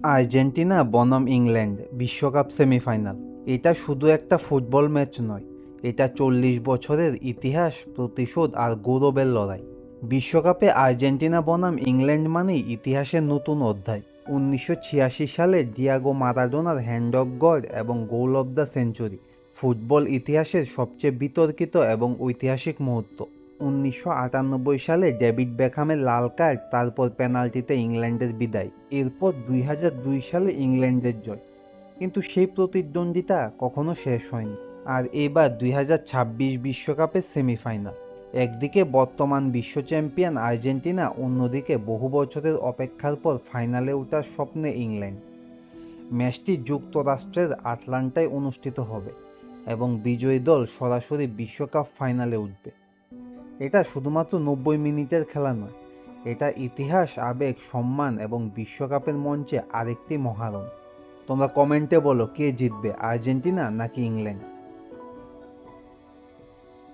Argentina বনাম England বিশ্বকাপ semifinal. এটা শুধু একটা ফুটবল ম্যাচ নয়, এটা 40 বছরের ইতিহাস, প্রতিশোধ আর গৌরবের লড়াই। বিশ্বকাপে আর্জেন্টিনা বনাম ইংল্যান্ড মানেই ইতিহাসের নতুন অধ্যায়। 1986 সালে ডিয়াগো মারাডোনার হ্যান্ড অফ গড এবং গোল অব দ্য সেঞ্চুরি ফুটবল ইতিহাসের সবচেয়ে বিতর্কিত এবং ঐতিহাসিক মুহূর্ত। 1998 সালে ডেভিড বেকহামের লাল কার্ড, তারপর পেনাল্টিতে ইংল্যান্ডের বিদায়, এরপর 2002 সালে ইংল্যান্ডের জয়। কিন্তু সেই প্রতিদ্বন্দ্বিতা কখনো শেষ হয়নি। আর এবার 2026 বিশ্বকাপের সেমিফাইনাল। একদিকে বর্তমান বিশ্ব চ্যাম্পিয়ন আর্জেন্টিনা, অন্যদিকে বহু বছরের অপেক্ষার পর ফাইনালে ওঠার স্বপ্নে ইংল্যান্ড। ম্যাচটি যুক্তরাষ্ট্রের আটলান্টায় অনুষ্ঠিত হবে এবং বিজয়ী দল সরাসরি বিশ্বকাপ ফাইনালে উঠবে। এটা শুধুমাত্র 90 মিনিটের খেলা নয়, এটা ইতিহাস, আবেগ, সম্মান এবং বিশ্বকাপের মঞ্চে আরেকটি মহারণ। তোমরা কমেন্টে বলো কে জিতবে, আর্জেন্টিনা নাকি ইংল্যান্ড।